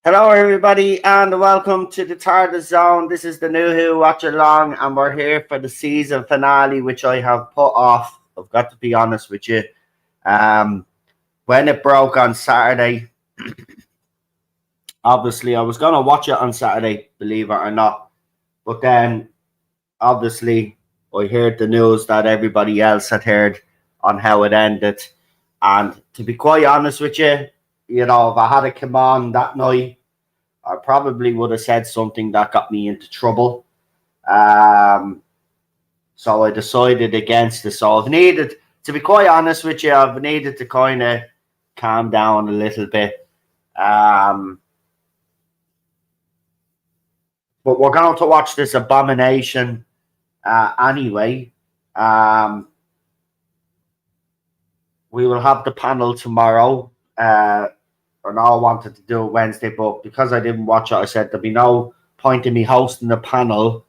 Hello, everybody, and welcome to the TARDIS Zone. This is the new Who Watchalong, and we're here for the season finale, which I have put off. I've got to be honest with you. When it broke on Saturday, obviously I was going to watch it on Saturday, believe it or not. But then, obviously, I heard the news that everybody else had heard on how it ended. And to be quite honest with you, you know, if I had it come on that night, I probably would have said something that got me into trouble. So I decided against it. So I've needed, to be quite honest with you, I've needed to kind of calm down a little bit. But we're going to watch this abomination anyway. We will have the panel tomorrow. And I wanted to do it Wednesday, but because I didn't watch it, I said there'd be no point in me hosting the panel,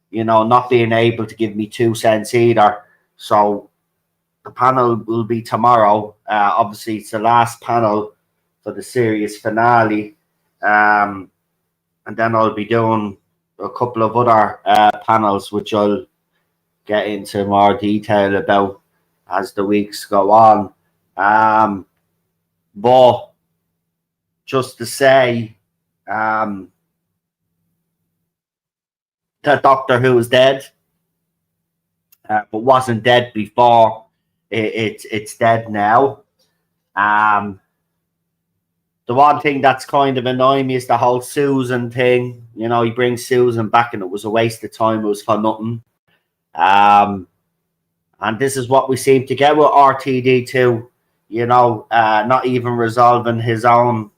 you know, not being able to give me 2 cents either. So the panel will be tomorrow. Obviously, it's the last panel for the series finale. And then I'll be doing a couple of other panels, which I'll get into more detail about as the weeks go on. But just to say that Doctor Who is dead, but wasn't dead before. It's dead now. The one thing that's kind of annoying me is the whole Susan thing. You know, he brings Susan back and it was a waste of time. It was for nothing. And this is what we seem to get with RTD2. You know, not even resolving his own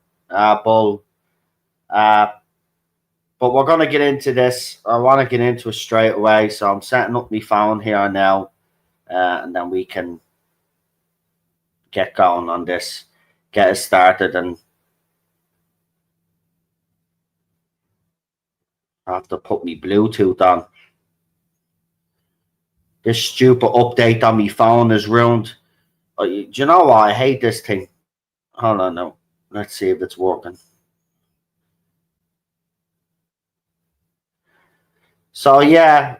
bull. But we're going to get into this. I want to get into it straight away. So I'm setting up my phone here now. And then we can get going on this. Get it started. And I have to put my Bluetooth on. This stupid update on my phone is ruined. Do you know what? I hate this thing. Hold on now. Let's see if it's working. So yeah,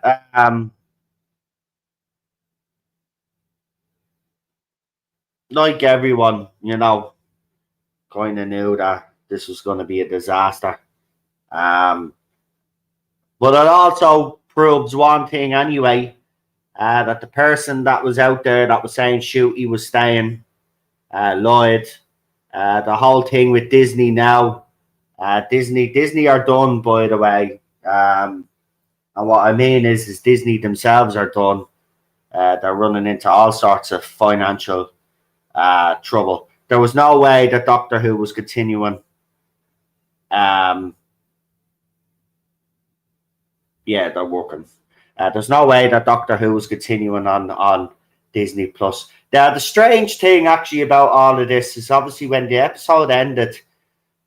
like everyone, you know, kind of knew that this was going to be a disaster. But it also proves one thing anyway, that the person that was out there that was saying shoot, he was staying, lied. The whole thing with Disney now, Disney are done, by the way. And what I mean is Disney themselves are done. They're running into all sorts of financial trouble. There was no way that Doctor Who was continuing. Yeah, they're working. There's no way that Doctor Who was continuing on Disney Plus. The strange thing actually about all of this is obviously when the episode ended,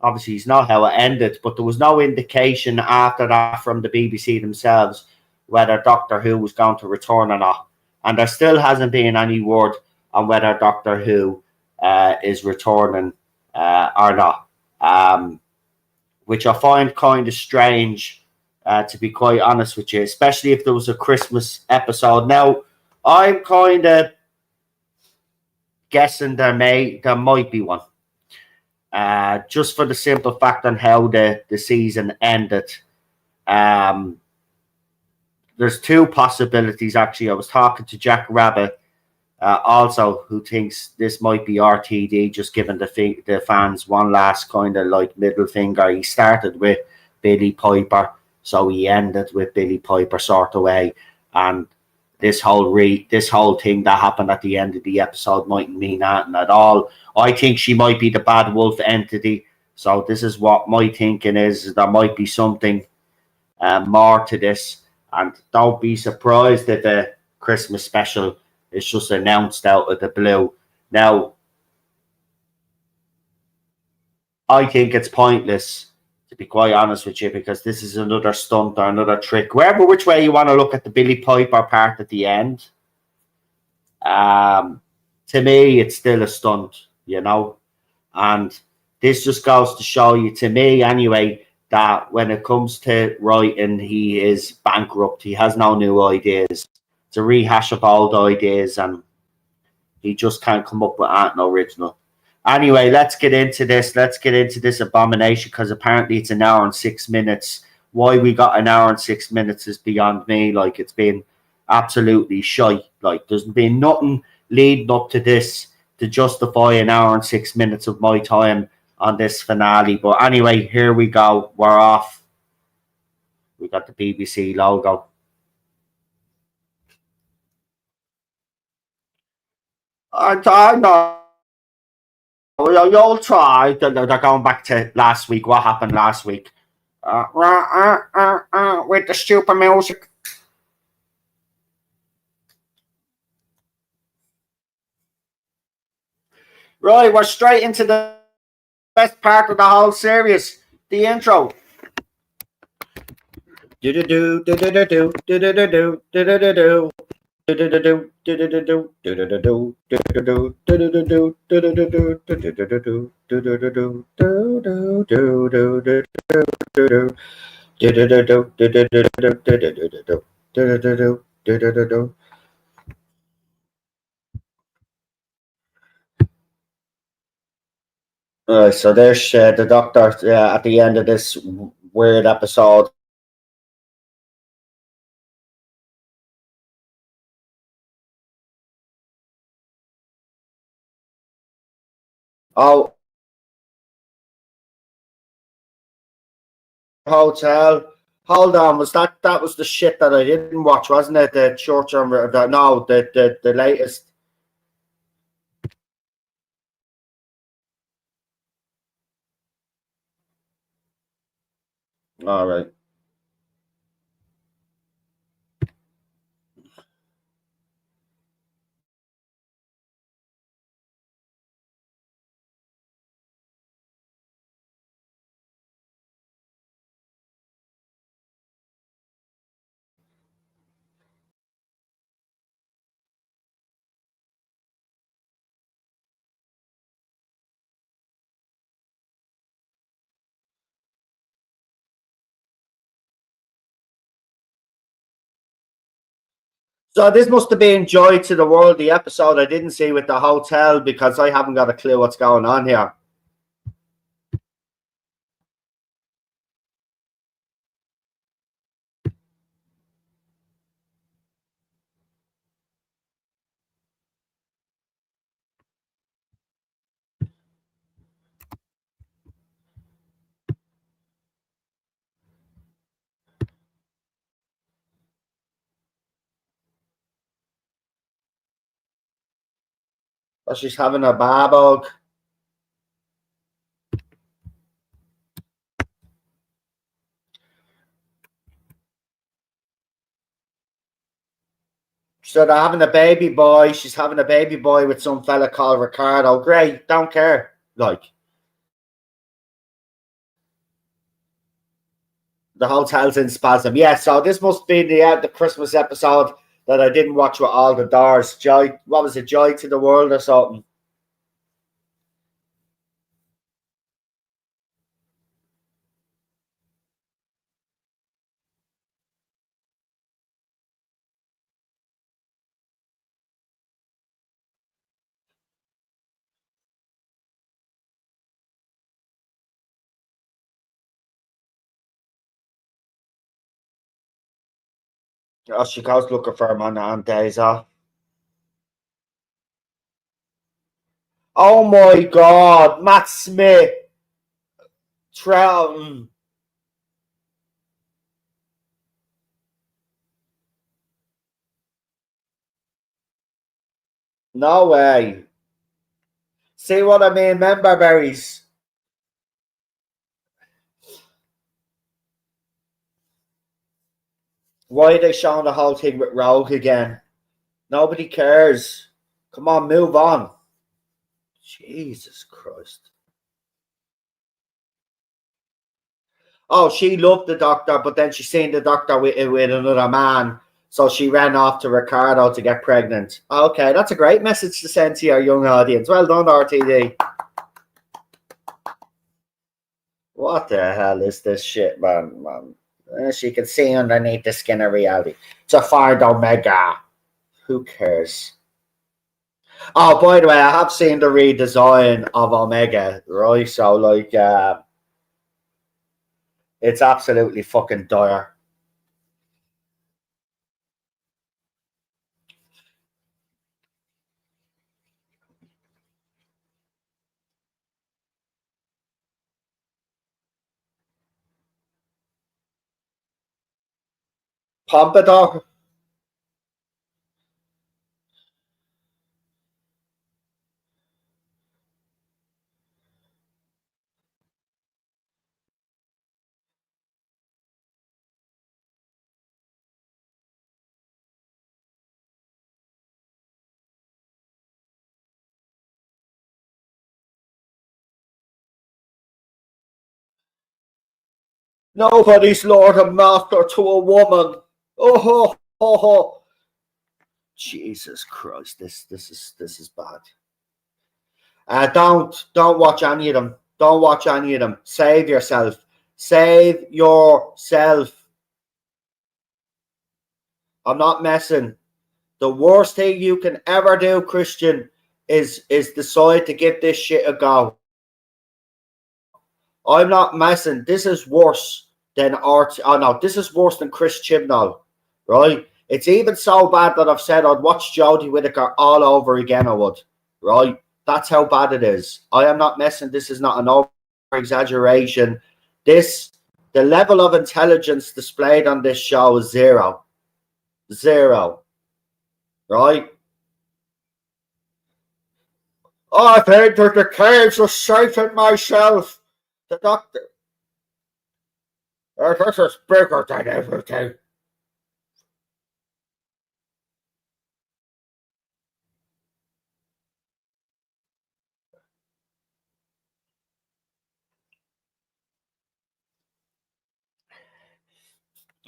obviously it's not how it ended, but there was no indication after that from the BBC themselves whether Doctor Who was going to return or not. And there still hasn't been any word on whether Doctor Who is returning or not, which I find kind of strange, to be quite honest with you, especially if there was a Christmas episode. Now, I'm kind of guessing there might be one, just for the simple fact on how the season ended. There's 2 possibilities actually. I was talking to Jack Rabbit also, who thinks this might be RTD, just giving the fans one last kind of like middle finger. He started with Billy Piper, so he ended with Billy Piper sort of way, and this whole thing that happened at the end of the episode mightn't mean nothing at all. I think she might be the bad wolf entity, So this is what my thinking is. There might be something more to this, and don't be surprised if the Christmas special is just announced out of the blue. Now, I think it's pointless, to be quite honest with you, because this is another stunt or another trick. Wherever which way you want to look at the Billy Piper part at the end, to me, it's still a stunt, you know. And this just goes to show you, to me anyway, that when it comes to writing, he is bankrupt. He has no new ideas. It's a rehash of old ideas, and he just can't come up with anything original. Anyway, let's get into this. Let's get into this abomination, because apparently it's an hour and 6 minutes. Why we got an hour and 6 minutes is beyond me. Like, it's been absolutely shite. Like, there's been nothing leading up to this to justify an hour and 6 minutes of my time on this finale. But anyway, here we go. We're off. We got the BBC logo. I know. You'll try. They're going back to last week. What happened last week? With the stupid music. Right, we're straight into the best part of the whole series, the intro. So there's the doctor at the end of this weird episode. Oh, hotel. Hold on, was that was the shit that I didn't watch, wasn't it? The short term, no, the latest. All right. So this must have been Joy to the World, the episode I didn't see with the hotel, because I haven't got a clue what's going on here. Oh, she's having a barbug. So they're having a baby boy. She's having a baby boy with some fella called Ricardo. Great, don't care. Like, the hotel's in spasm. Yeah, so this must be the Christmas episode that I didn't watch with all the doors. Joy, what was it? Joy to the World or something? Oh, she goes looking for him on days off. Oh my God, Matt Smith, Trouton. No way. See what I mean? Member berries. Why are they showing the whole thing with Rogue again? Nobody cares. Come on, move on. Jesus Christ. Oh, she loved the Doctor, but then she seen the Doctor with another man. So she ran off to Ricardo to get pregnant. Okay, that's a great message to send to your young audience. Well done, RTD. What the hell is this shit, man? She can see underneath the skin of reality. It's a fired Omega. Who cares? Oh, by the way, I have seen the redesign of Omega, right? So, like, it's absolutely fucking dire. Pompadour? Nobody's Lord and Master to a woman. Oh, ho, ho, ho. Jesus Christ, this is bad. Don't watch any of them. Don't watch any of them. Save yourself. Save yourself. I'm not messing. The worst thing you can ever do, Christian, is decide to give this shit a go. I'm not messing. This is worse than art. Oh no, this is worse than Chris Chibnall, right? It's even so bad that I've said I'd watch Jodie Whittaker all over again. I would, right? That's how bad it is. I am not messing. This is not an over exaggeration. The level of intelligence displayed on this show is zero, right? I've entered the caves of Satan myself. The Doctor. This is bigger than everything.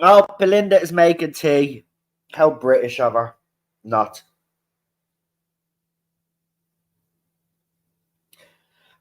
Oh, Belinda is making tea. How British of her. Not.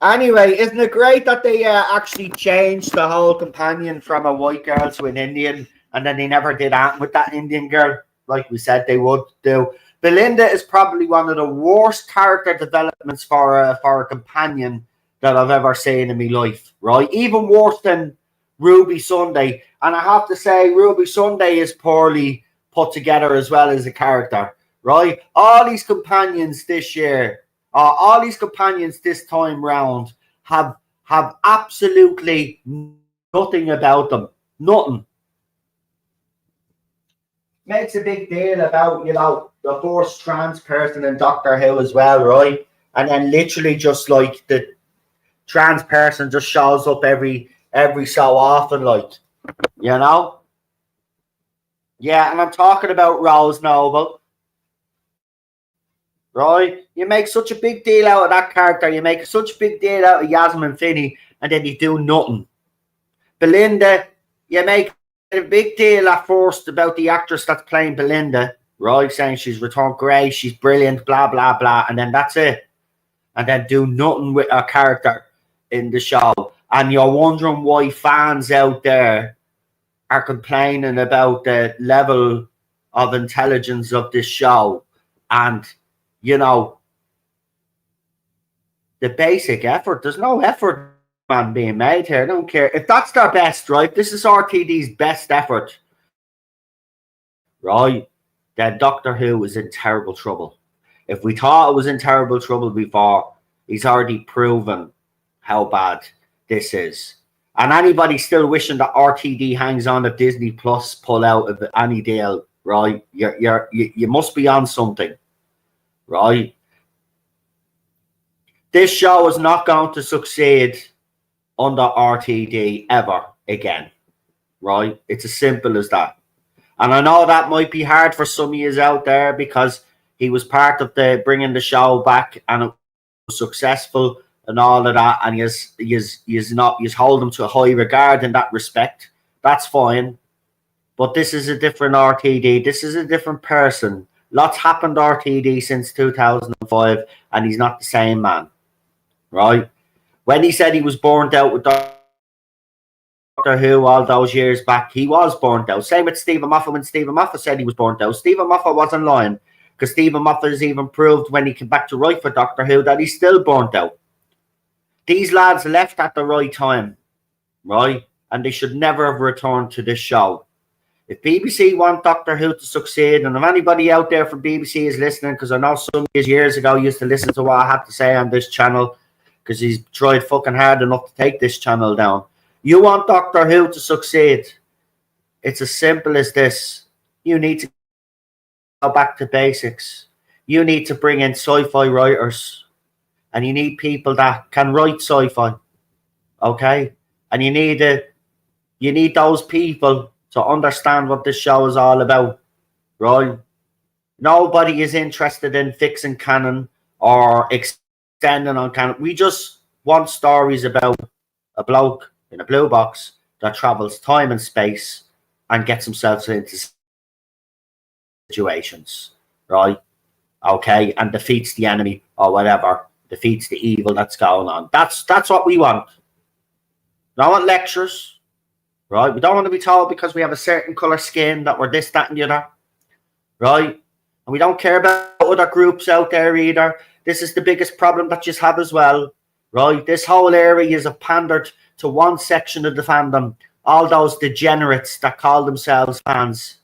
Anyway, isn't it great that they actually changed the whole companion from a white girl to an Indian, and then they never did that with that Indian girl, like we said they would do. Belinda is probably one of the worst character developments for a companion that I've ever seen in my life, right? Even worse than Ruby Sunday. And I have to say, Ruby Sunday is poorly put together as well as a character, right? All these companions this year, all these companions this time round have absolutely nothing about them. Nothing. Makes a big deal about, the first trans person in Doctor Who as well, right? And then literally just like the trans person just shows up every so often, like, you know? Yeah, and I'm talking about Rose Noble, right? You make such a big deal out of that character, you make such a big deal out of Yasmin Finney, and then you do nothing. Belinda, you make a big deal at first about the actress that's playing Belinda, right? Saying she's returned great, she's brilliant, blah, blah, blah, and then that's it. And then do nothing with her character in the show. And you're wondering why fans out there are complaining about the level of intelligence of this show and, the basic effort. There's no effort, man, being made here. I don't care. If that's their best, right? This is RTD's best effort, right? Then Doctor Who is in terrible trouble. If we thought it was in terrible trouble before, he's already proven how bad this is. And anybody still wishing that RTD hangs on to Disney Plus pull out of any deal, right? You must be on something, right? This show is not going to succeed under RTD ever again, right? It's as simple as that. And I know that might be hard for some of you out there because he was part of the bringing the show back and it was successful and all of that. And you hold him to a high regard in that respect. That's fine. But this is a different RTD. This is a different person. Lots happened to RTD since 2005, and he's not the same man, right? When he said he was burnt out with Doctor Who all those years back, he was burnt out. Same with Stephen Moffat when Stephen Moffat said he was burnt out. Stephen Moffat wasn't lying because Stephen Moffat has even proved when he came back to write for Doctor Who that he's still burnt out. These lads left at the right time, right? And they should never have returned to this show. If BBC want Doctor Who to succeed, and if anybody out there from BBC is listening, because I know some years ago used to listen to what I had to say on this channel, because he's tried fucking hard enough to take this channel down. You want Doctor Who to succeed, it's as simple as this. You need to go back to basics. You need to bring in sci-fi writers, and you need people that can write sci-fi, okay? And you need those people to understand what this show is all about, right? Nobody is interested in fixing canon or extending on canon. We just want stories about a bloke in a blue box that travels time and space and gets himself into situations, right? Okay, and defeats the enemy or whatever, defeats the evil that's going on. That's what we want. We don't want lectures. Right? We don't want to be told because we have a certain colour skin that we're this, that, and the other. Right? And we don't care about other groups out there either. This is the biggest problem that you have as well. Right? This whole area is pandered to one section of the fandom. All those degenerates that call themselves fans.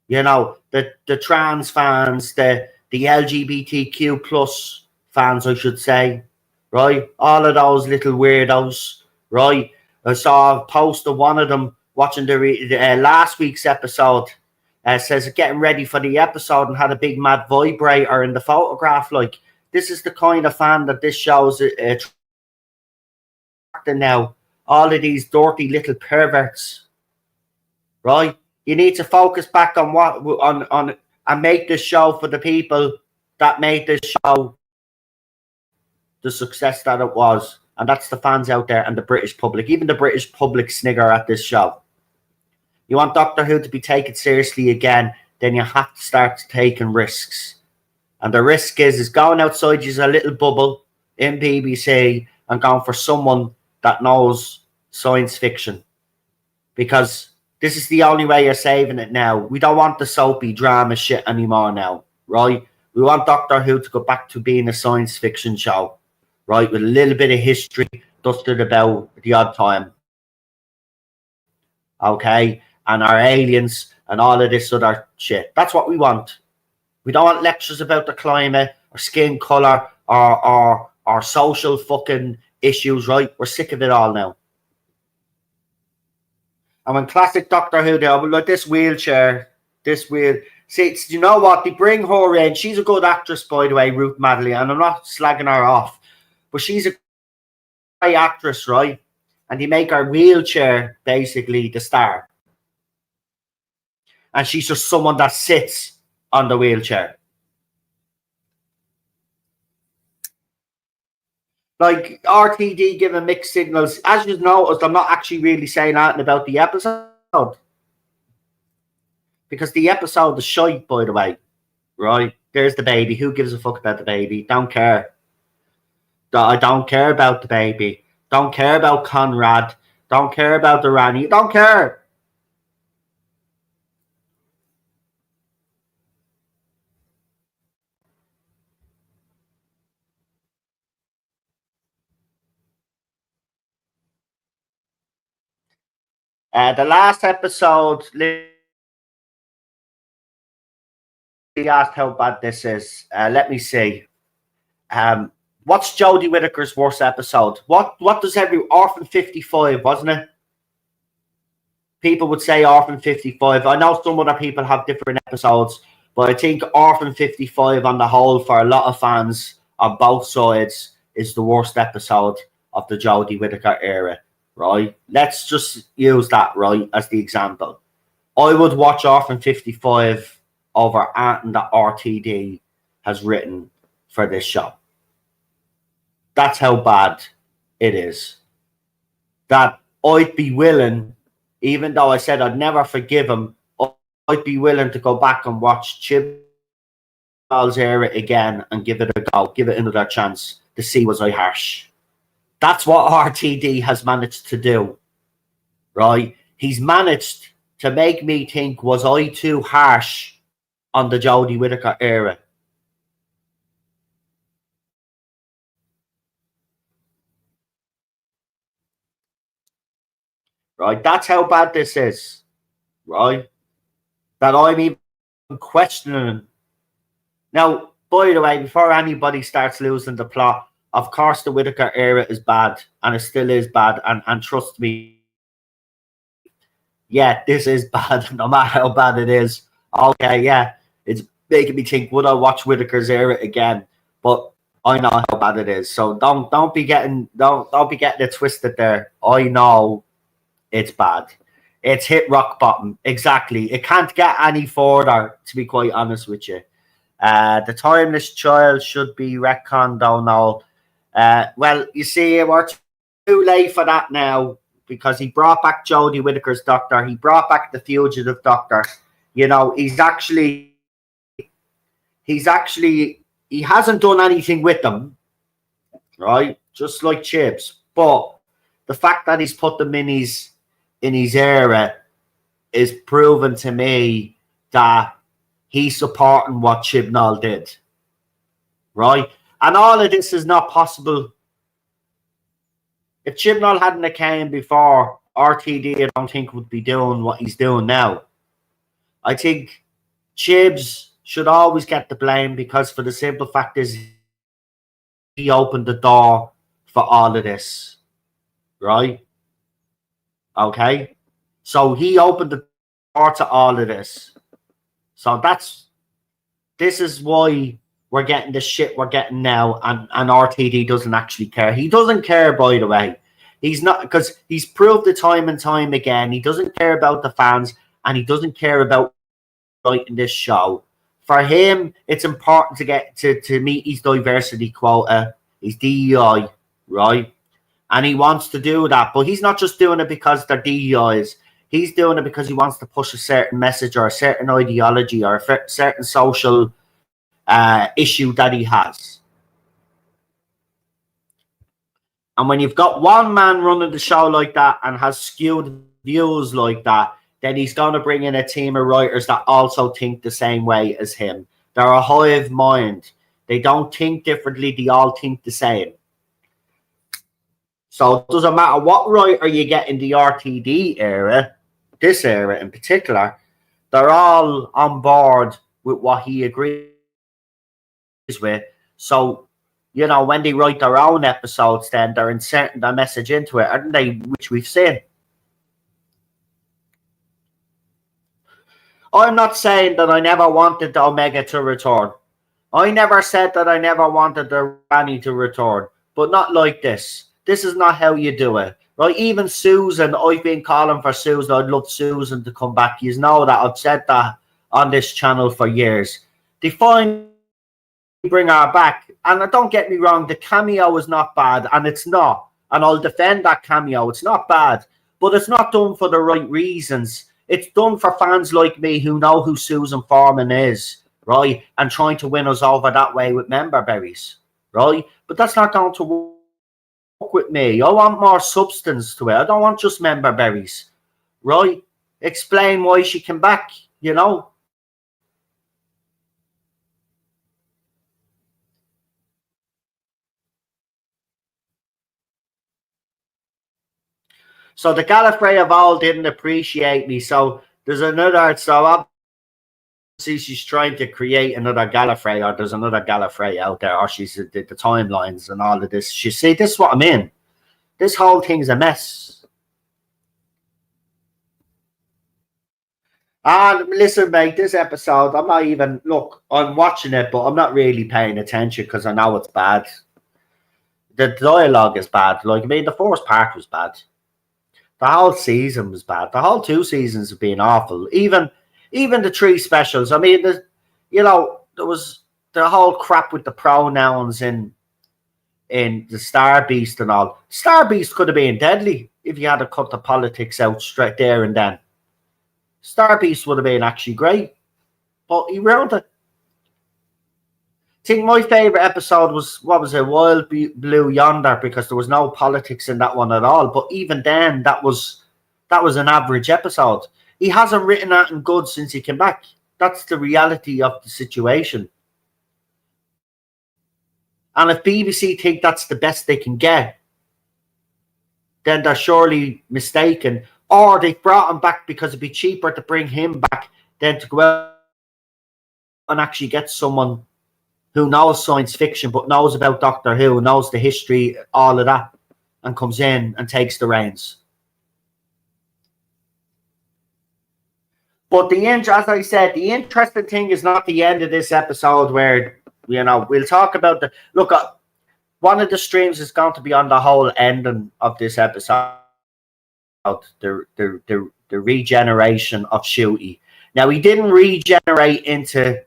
You know, the trans fans, the LGBTQ plus fans, I should say. Right? All of those little weirdos. Right? I saw a post of one of them watching the last week's episode. Says getting ready for the episode and had a big mad vibrator in the photograph. Like, this is the kind of fan that this show's attracting now. All of these dirty little perverts, right? You need to focus back on on and make this show for the people that made this show the success that it was. And that's the fans out there and the British public. Even the British public snigger at this show. You want Doctor Who to be taken seriously again, then you have to start taking risks. And the risk is going outside your little bubble in BBC and going for someone that knows science fiction. Because this is the only way you're saving it now. We don't want the soapy drama shit anymore now, right? We want Doctor Who to go back to being a science fiction show. Right, with a little bit of history dusted about the odd time. Okay, and our aliens and all of this other shit. That's what we want. We don't want lectures about the climate or skin colour or social fucking issues, right? We're sick of it all now. And when classic Doctor Who, they're like this wheelchair, see, you know what? They bring her in. She's a good actress, by the way, Ruth Madeley, and I'm not slagging her off. But she's a great actress, right? And they make her wheelchair basically the star. And she's just someone that sits on the wheelchair. Like RTD giving mixed signals. As you noticed, I'm not actually really saying anything about the episode. Because the episode is shite, by the way. Right? There's the baby. Who gives a fuck about the baby? Don't care. I don't care about the baby. Don't care about Conrad. Don't care about the Rani. Don't care. The last episode, Lee asked how bad this is. Let me see. What's Jodie Whittaker's worst episode? What does Orphan 55, wasn't it? People would say Orphan 55. I know some other people have different episodes, but I think Orphan 55 on the whole for a lot of fans on both sides is the worst episode of the Jodie Whittaker era, right? Let's just use that, right, as the example. I would watch Orphan 55 over anything that RTD has written for this show. That's how bad it is. That I'd be willing, even though I said I'd never forgive him, I'd be willing to go back and watch Chibnall's era again and give it a go, give it another chance to see was I harsh. That's what RTD has managed to do, right? He's managed to make me think, was I too harsh on the Jodie Whittaker era? Right? That's how bad this is, right? That I'm even questioning. Now, by the way, before anybody starts losing the plot, of course the Whittaker era is bad, and it still is bad, and trust me, yeah, this is bad, no matter how bad it is. Okay, yeah, it's making me think, would I watch Whittaker's era again? But I know how bad it is. So don't be getting it twisted there. I know it's bad. It's hit rock bottom. Exactly. It can't get any further, to be quite honest with you. The Timeless Child should be retconned, don't know. Well, you see, we're too late for that now, because he brought back Jodie Whittaker's Doctor. He brought back the Fugitive Doctor. You know, he hasn't done anything with them, right? Just like Chibs. But the fact that he's put them in his era is proven to me that he's supporting what Chibnall did, right? And all of this is not possible. If Chibnall hadn't came before, RTD I don't think would be doing what he's doing now. I think Chibs should always get the blame, because for the simple fact is he opened the door for all of this, right? Okay? So he opened the door to all of this. So this is why we're getting the shit we're getting now, and RTD doesn't actually care. He doesn't care, by the way. He's not, because he's proved it time and time again. He doesn't care about the fans, and he doesn't care about writing this show. For him, it's important to get to meet his diversity quota, his DEI, right? And he wants to do that, but he's not just doing it because they're DEIs. He's doing it because he wants to push a certain message or a certain ideology or a certain social issue that he has. And when you've got one man running the show like that and has skewed views like that, then he's going to bring in a team of writers that also think the same way as him. They're a hive mind. They don't think differently. They all think the same. So it doesn't matter what writer you get in the RTD era, this era in particular, they're all on board with what he agrees with. So, you know, when they write their own episodes, then they're inserting their message into it, aren't they? Which we've seen. I'm not saying that I never wanted the Omega to return. I never said that I never wanted the Granny to return, but not like this. This is not how you do it, right? Even Susan, I've been calling for Susan. I'd love Susan to come back. You know that I've said that on this channel for years. They finally bring her back, and don't get me wrong, the cameo is not bad, and it's not, and I'll defend that cameo. It's not bad, but it's not done for the right reasons. It's done for fans like me who know who Susan Foreman is, right? And trying to win us over that way with member berries, right? But that's not going to work with me. I want more substance to it. I don't want just member berries, right? Explain why she came back, you know? So the Gallifrey of all didn't appreciate me. So there's another, so obviously she's trying to create another Gallifrey, or there's another Gallifrey out there, or she's the timelines and all of this. She see, this is what I mean. This whole thing's a mess. And listen, mate, this episode, I'm not even, look, I'm watching it, but I'm not really paying attention because I know it's bad. The dialogue is bad. Like, I mean, the first part was bad. The whole season was bad. The whole 2 seasons have been awful. Even the 3 specials. I mean, there was the whole crap with the pronouns in the Star Beast and all. Star Beast could have been deadly if you had to cut the politics out straight there and then. Star Beast would have been actually great, but he ruined it. I think my favourite episode was, what was it, Wild Blue Yonder, because there was no politics in that one at all. But even then, that was an average episode. He hasn't written that in good since he came back. That's the reality of the situation. And if BBC think that's the best they can get, then they're surely mistaken. Or they brought him back because it'd be cheaper to bring him back than to go out and actually get someone who knows science fiction but knows about Doctor Who, knows the history, all of that, and comes in and takes the reins. But as I said, the interesting thing is not the end of this episode where, we'll talk about look, one of the streams is going to be on the whole ending of this episode, the regeneration of Shooty. Now, he didn't regenerate into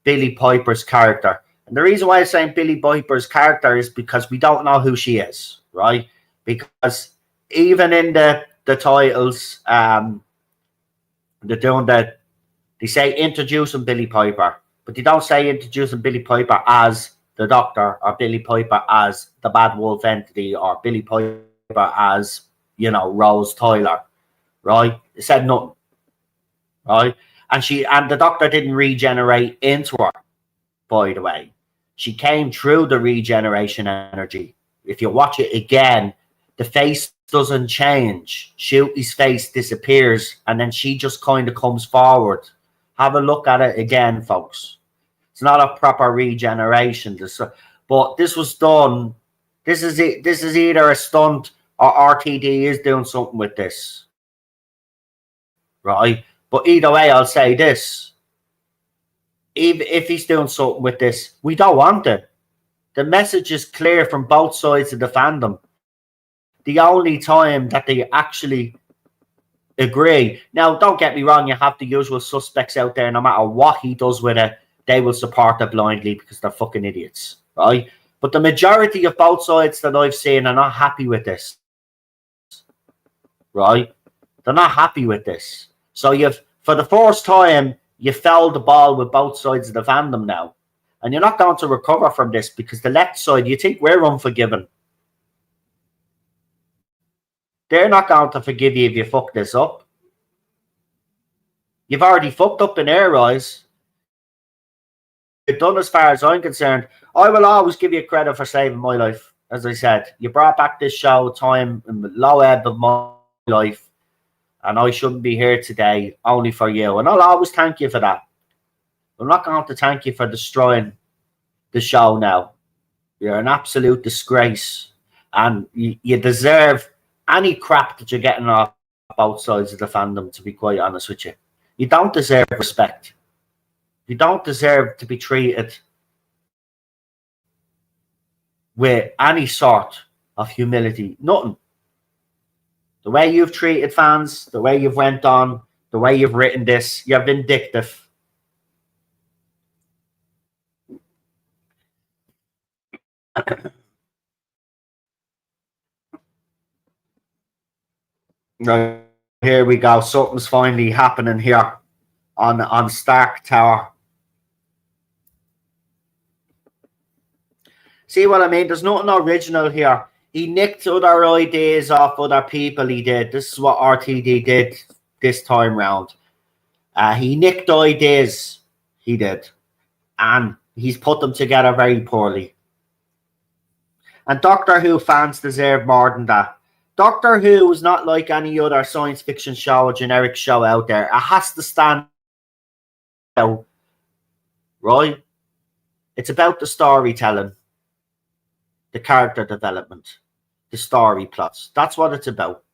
Billie Piper's character. And the reason why I'm saying Billie Piper's character is because we don't know who she is, right? Because even in the titles, they're doing that. They say introducing Billie Piper, but they don't say introducing Billie Piper as the Doctor, or Billie Piper as the Bad Wolf entity, or Billie Piper as, Rose Tyler, right? They said nothing, right? And the Doctor didn't regenerate into her, by the way. She came through the regeneration energy. If you watch it again, the face doesn't change. Shooty's face disappears, and then she just kind of comes forward. Have a look at it again, folks. It's not a proper regeneration. But this was done. This is either a stunt or RTD is doing something with this, right? But either way, I'll say this. If he's doing something with this, we don't want it. The message is clear from both sides of the fandom. The only time that they actually agree. Now, don't get me wrong, you have the usual suspects out there. No matter what he does with it, they will support it blindly because they're fucking idiots, right? But the majority of both sides that I've seen are not happy with this, right? They're not happy with this. So for the first time, you fouled the ball with both sides of the fandom now. And you're not going to recover from this because the left side, you think we're unforgiving. They're not going to forgive you if you fuck this up. You've already fucked up in their eyes. You've done as far as I'm concerned. I will always give you credit for saving my life. As I said, you brought back this show time in the low ebb of my life. And I shouldn't be here today only for you. And I'll always thank you for that. I'm not going to thank you for destroying the show now. You're an absolute disgrace. And you deserve any crap that you're getting off both sides of the fandom, to be quite honest with you. You don't deserve respect. You don't deserve to be treated with any sort of humility. Nothing. The way you've treated fans, the way you've went on, the way you've written this, you're vindictive. Right, here we go. Something's finally happening here on Stark Tower. See what I mean? There's nothing original here. He nicked other ideas off other people. He did. This is what RTD did this time round. He nicked ideas. He did. And he's put them together very poorly. And Doctor Who fans deserve more than that. Doctor Who is not like any other science fiction show or generic show out there. It has to stand out, right? It's about the storytelling, the character development, the story plots. That's what it's about,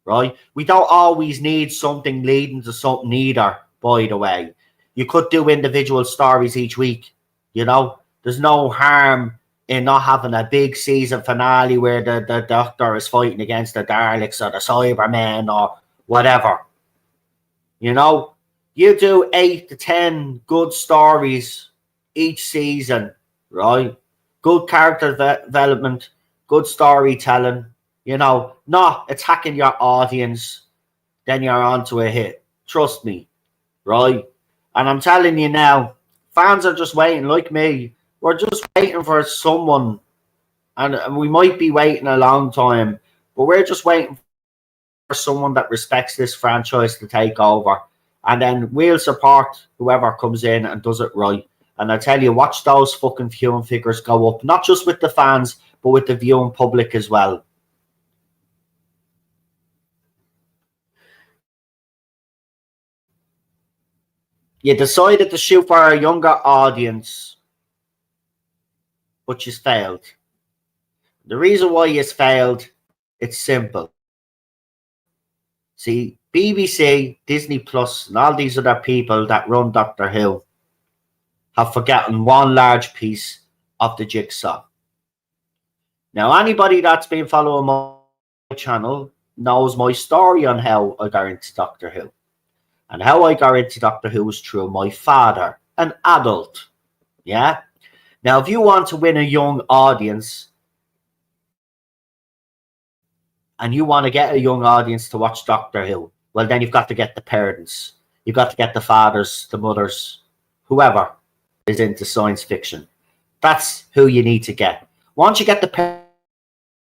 right? We don't always need something leading to something either, by the way. You could do individual stories each week, There's no harm in not having a big season finale where the Doctor is fighting against the Daleks or the Cybermen or whatever. You know, you do 8 to 10 good stories each season, right? Good character development, good storytelling, you know, not attacking your audience, then you're on to a hit. Trust me, right? And I'm telling you now, fans are just waiting, like me. We're just waiting for someone, and we might be waiting a long time, but we're just waiting for someone that respects this franchise to take over. And then we'll support whoever comes in and does it right. And I tell you, watch those fucking viewing figures go up, not just with the fans, but with the viewing public as well. You decided to shoot for a younger audience, but you failed. The reason why you failed, it's simple. See, BBC, Disney Plus, and all these other people that run Doctor Who have forgotten one large piece of the jigsaw. Now, anybody that's been following my channel knows my story on how I got into Doctor Who. And how I got into Doctor Who was through my father, an adult. Yeah? Now, if you want to win a young audience, and you want to get a young audience to watch Doctor Who, well, then you've got to get the parents. You've got to get the fathers, the mothers, whoever is into science fiction. That's who you need to get. Once you get the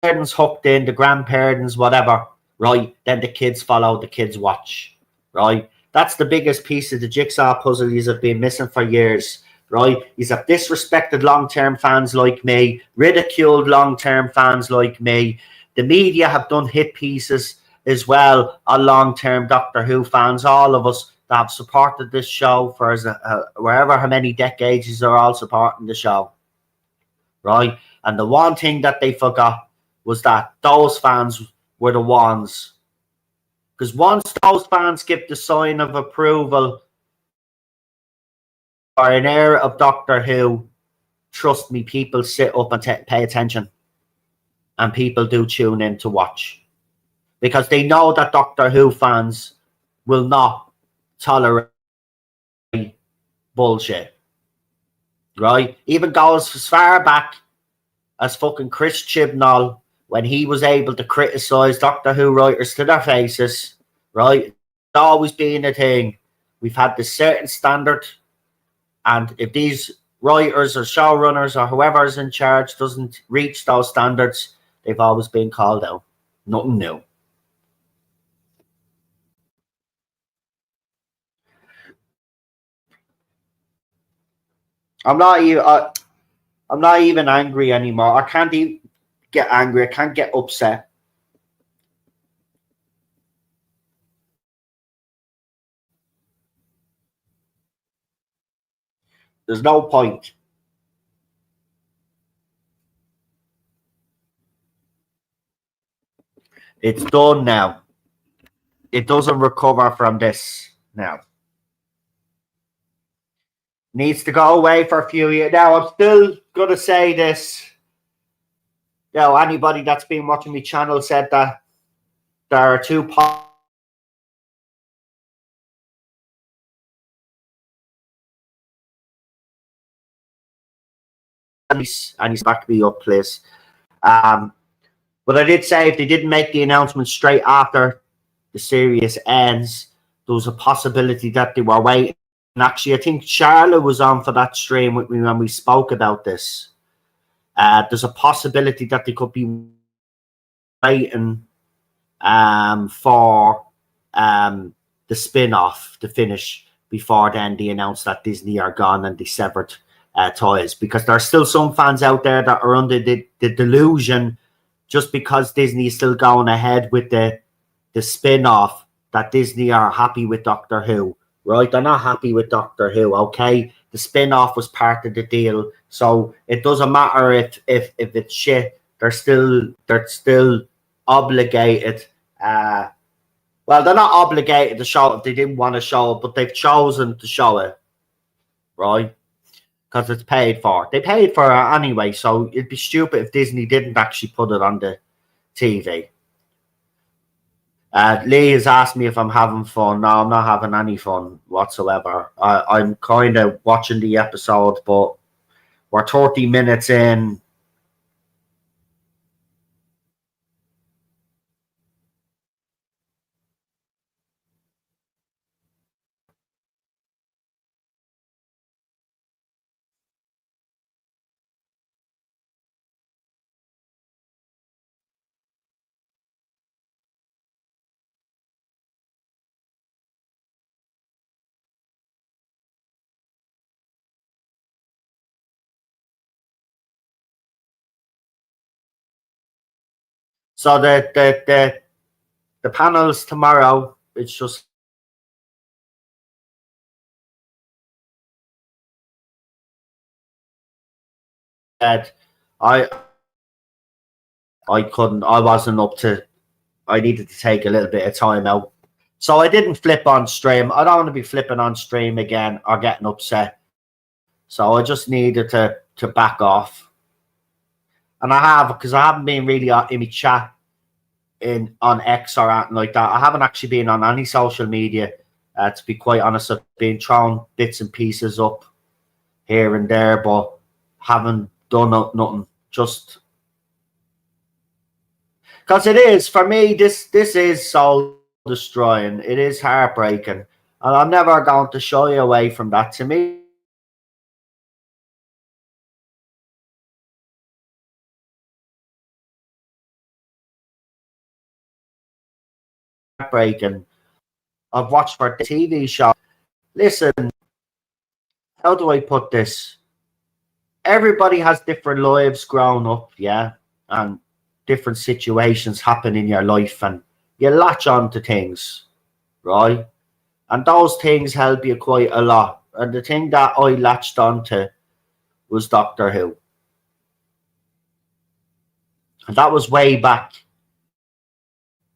parents hooked in, the grandparents, whatever, right, then the kids follow, the kids watch, right? That's the biggest piece of the jigsaw puzzle you have been missing for years, right? You have disrespected long-term fans like me, ridiculed long-term fans like me. The media have done hit pieces as well on long-term Doctor Who fans. All of us that have supported this show for wherever how many decades they're all supporting the show, right? And the one thing that they forgot was that those fans were the ones. Because once those fans give the sign of approval for an era of Doctor Who, trust me, people sit up and pay attention. And people do tune in to watch. Because they know that Doctor Who fans will not tolerate bullshit. Right? Even goes as far back as fucking Chris Chibnall, when he was able to criticize Doctor Who writers to their faces, right? It's always been a thing. We've had this certain standard, and if these writers or showrunners or whoever's in charge doesn't reach those standards, they've always been called out. Nothing new. I'm not even. I'm not even angry anymore. I can't even get angry. I can't get upset. There's no point. It's done now. It doesn't recover from this now. Needs to go away for a few years. Now, I'm still going to say this. You know, anybody that's been watching my channel said that there are two and he's back me up, please. But I did say if they didn't make the announcement straight after the series ends, there was a possibility that they were waiting. And actually, I think Charlotte was on for that stream with me when we spoke about this. There's a possibility that they could be waiting for the spin-off to finish before then they announced that Disney are gone and they severed ties, because there are still some fans out there that are under the delusion, just because Disney is still going ahead with the spin-off, that Disney are happy with Doctor Who. Right? They're not happy with Doctor Who, okay? The spin-off was part of the deal, so it doesn't matter if it's shit. They're still obligated. Well, they're not obligated to show it if they didn't want to show it, but they've chosen to show it, right? because it's paid for. They paid for it anyway, so it'd be stupid if Disney didn't actually put it on the TV. Lee has asked me if I'm having fun. No, I'm not having any fun whatsoever. I'm kind of watching the episode, but we're 30 minutes in. So the panels tomorrow. It's just that I couldn't. I wasn't up to. I needed to take a little bit of time out, so I didn't flip on stream. I don't want to be flipping on stream again or getting upset. So I just needed to back off, and I have because I haven't been really in my chat in on X or anything like that. I haven't actually been on any social media. To be quite honest, I've been throwing bits and pieces up here and there, but haven't done nothing. Just because it is for me, this is soul destroying. It is heartbreaking, and I'm never going to shy away from that. To me, heartbreaking. I've watched for the TV show. Listen, how do I put this? Everybody has different lives growing up, yeah, and different situations happen in your life, and you latch on to things, right? And those things help you quite a lot. And the thing that I latched onto was Doctor Who. And that was way back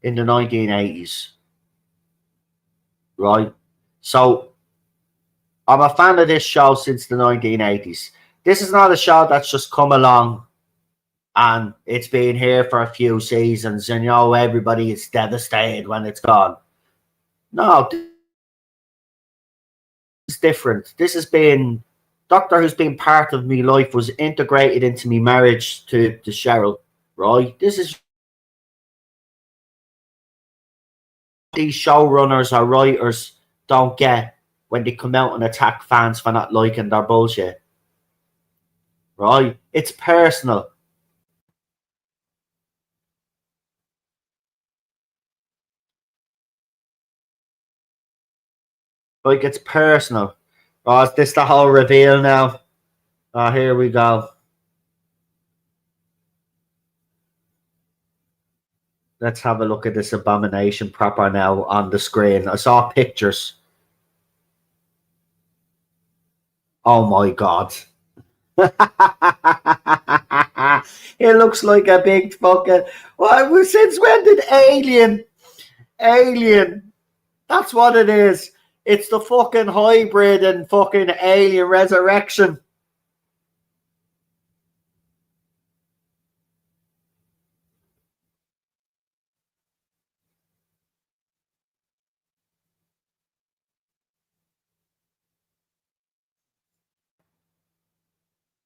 in the 1980s, right? So I'm a fan of this show since the 1980s. This is not a show that's just come along and it's been here for a few seasons and, everybody is devastated when it's gone. No, this is different. This has been Doctor Who's been part of my life, was integrated into my marriage to Cheryl, right? This is these showrunners or writers don't get when they come out and attack fans for not liking their bullshit, right? It's personal. Like, it's personal. Oh, is this the whole reveal now? Oh, here we go. Let's have a look at this abomination proper now on the screen. I saw pictures. Oh my god. It looks like a big fucking. Well, since when did Alien? Alien. That's what it is. It's the fucking hybrid and fucking Alien Resurrection.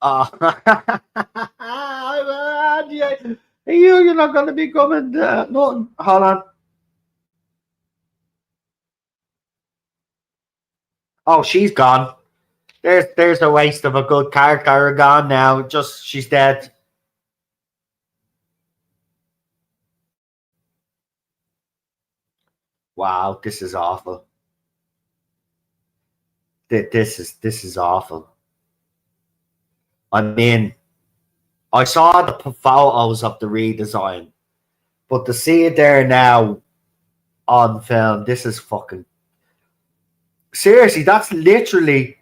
Oh. You're not going to be coming. Nothing. Hold on. Oh, she's gone. There's a waste of a good character gone now. Just she's dead. Wow, this is awful. This is awful. I mean, I saw the photos of the redesign, but to see it there now on film, this is fucking seriously. That's literally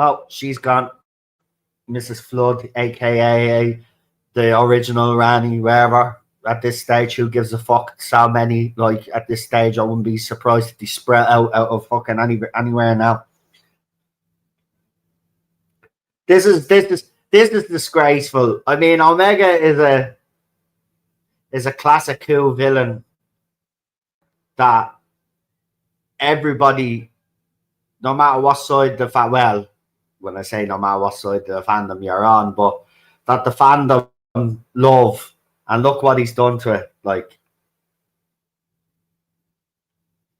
Oh, she's gone. Mrs. Flood, aka the original Rani, wherever. At this stage, who gives a fuck? So many, like, at this stage, I wouldn't be surprised if they spread out of fucking anywhere now. This is disgraceful. I mean, Omega is a classic cool villain that everybody, no matter what side well, when I say no matter what side the fandom you're on, but that the fandom love, and look what he's done to it. Like,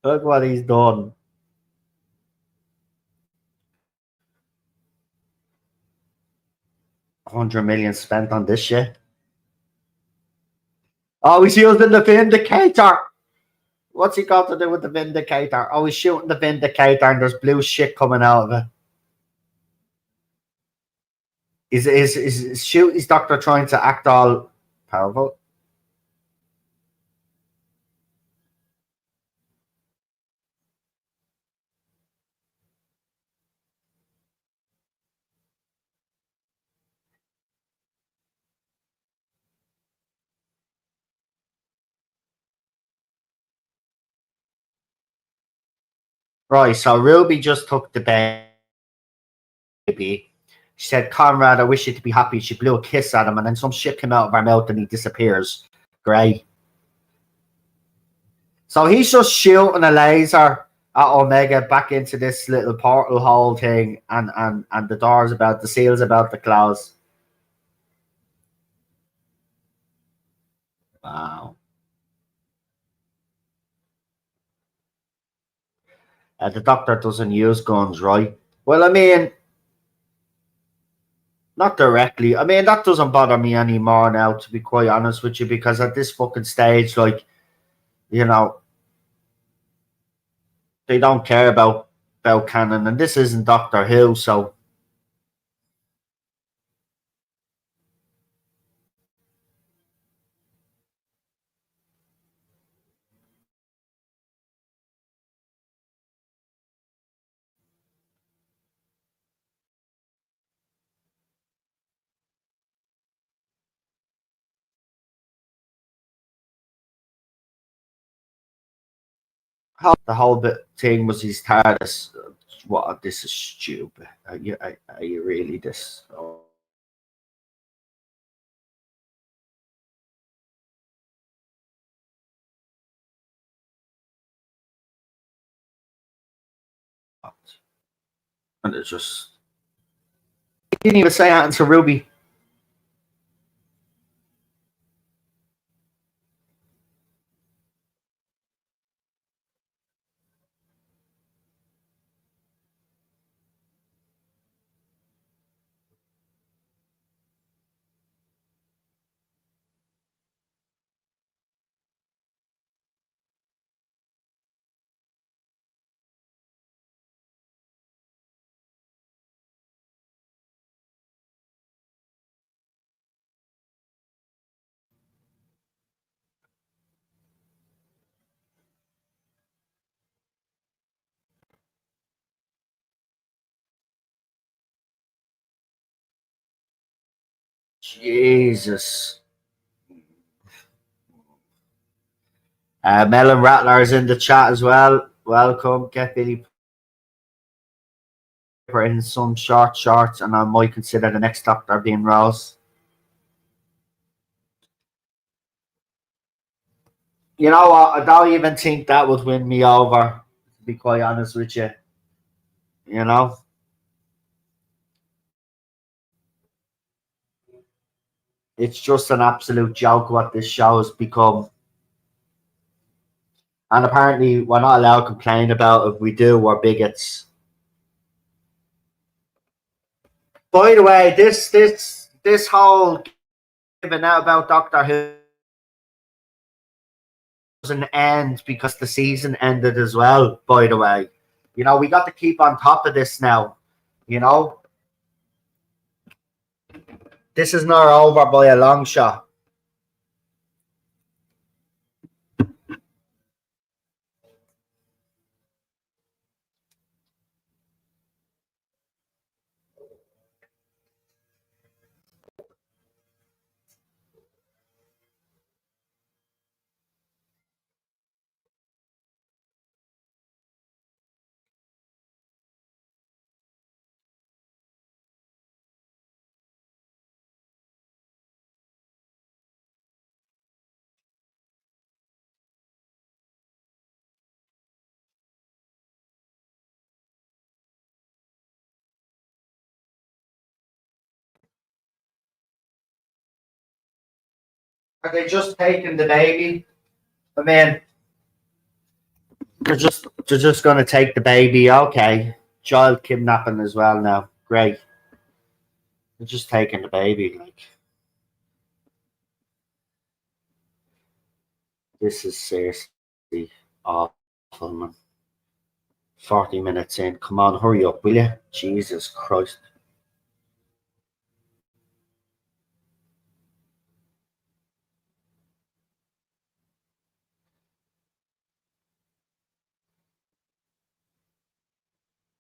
look what he's done. 100 million spent on this shit. Oh, he's using the Vindicator. What's he got to do with the Vindicator? Oh, he's shooting the Vindicator and there's blue shit coming out of it. Is Doctor trying to act all powerful? Right, so Ruby just took the baby. She said, Conrad, I wish you to be happy. She blew a kiss at him, and then some shit came out of her mouth and he disappears. Great. So he's just shooting a laser at Omega back into this little portal hole thing, and the seal's about to close. Wow. The Doctor doesn't use guns, right? Well, I mean, not directly. I mean, that doesn't bother me anymore now, to be quite honest with you, because at this fucking stage, like, you know, they don't care about canon, and this isn't Doctor Who, so the whole bit thing was his TARDIS. What? This is stupid. Are you really this? Oh, and it's just he didn't even say that to Ruby. Jesus. Melon Rattler is in the chat as well. Welcome. Get Billy Piper in some short shorts, and I might consider the next Doctor being Rose. You know what? I don't even think that would win me over, to be quite honest with you. You know? It's just an absolute joke what this show has become. And apparently, we're not allowed to complain about it. If we do, we're bigots. By the way, this whole giving out about Doctor Who doesn't end because the season ended as well. By the way, you know, we got to keep on top of this now. You know, this is not over by a long shot. Are they just taking the baby? I mean, they're just gonna take the baby. Okay, child kidnapping as well now. Great. They're just taking the baby. Like, this is seriously awful, man. 40 minutes in. Come on, hurry up, will you? Jesus Christ.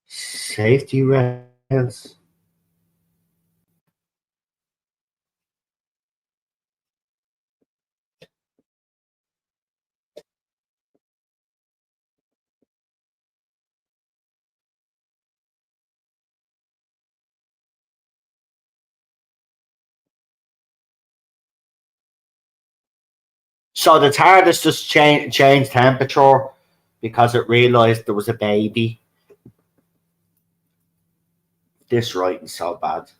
Safety rails. So the TARDIS just changed temperature because it realised there was a baby. This writing's so bad.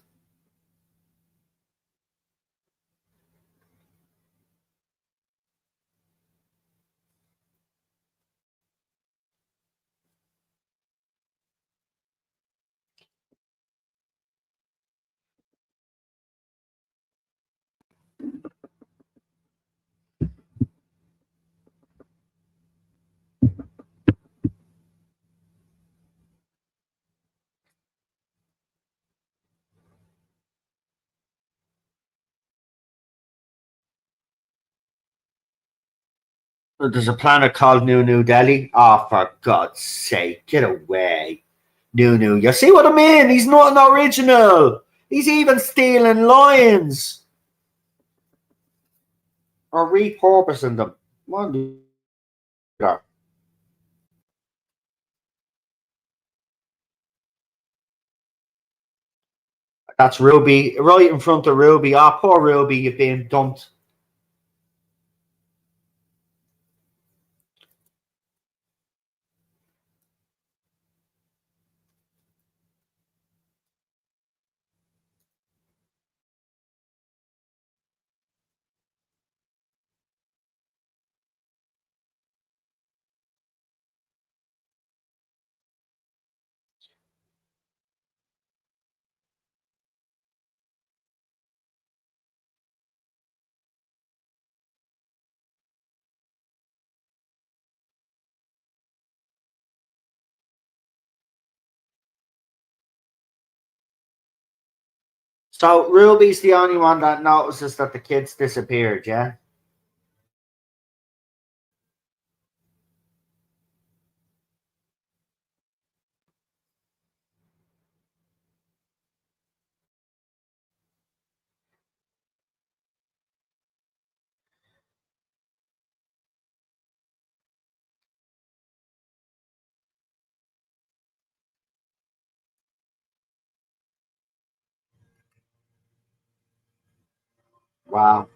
There's a planet called New Delhi. Oh, for God's sake, get away. New. You see what I mean? He's not an original. He's even stealing lines or repurposing them. Wonder. That's Ruby right in front of Ruby. Ah, oh, poor Ruby, you're being dumped. So Ruby's the only one that notices that the kids disappeared, yeah? Wow.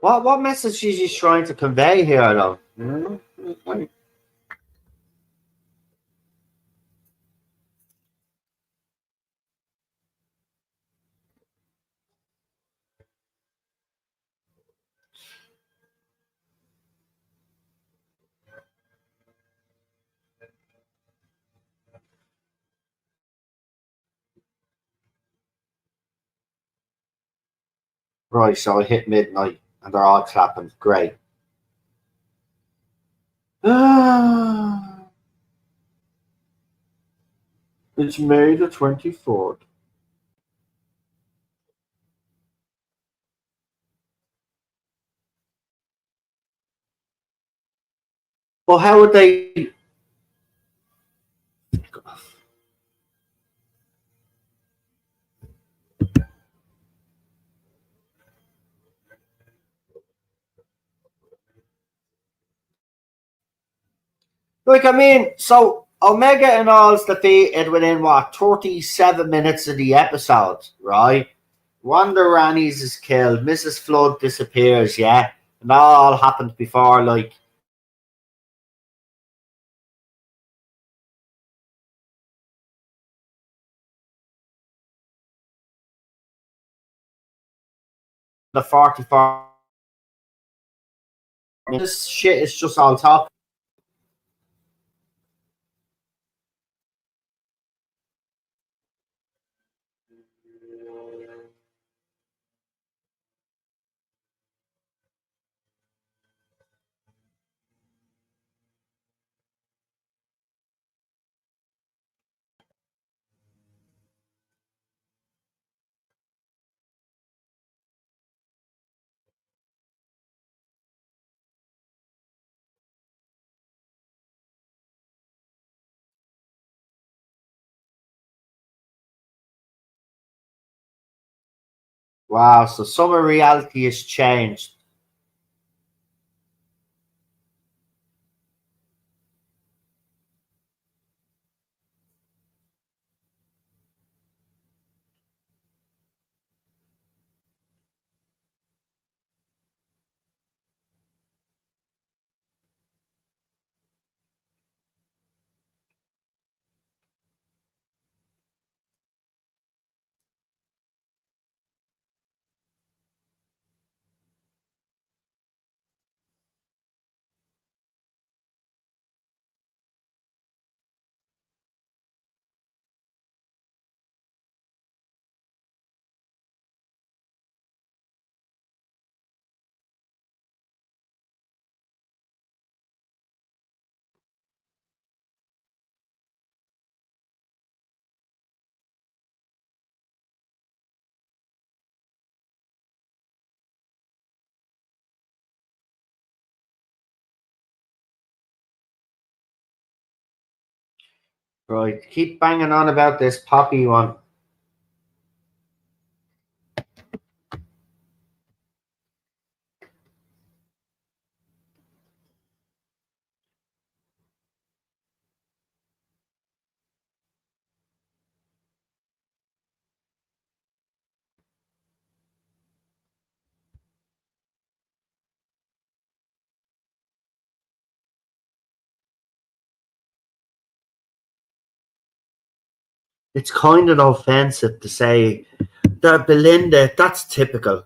What message is he trying to convey here, though? Right, so it hit midnight and they're all clapping. Great. It's May the 24th. Well, how would they? Like, I mean, so Omega and all's defeated within what 37 minutes of the episode, right? Wanda Rannies is killed, Mrs. Flood disappears, yeah, and that all happened before like the 44. This shit is just all talk. Wow, so some of reality has changed. Right, keep banging on about this Poppy one. It's kind of offensive to say that Belinda. That's typical.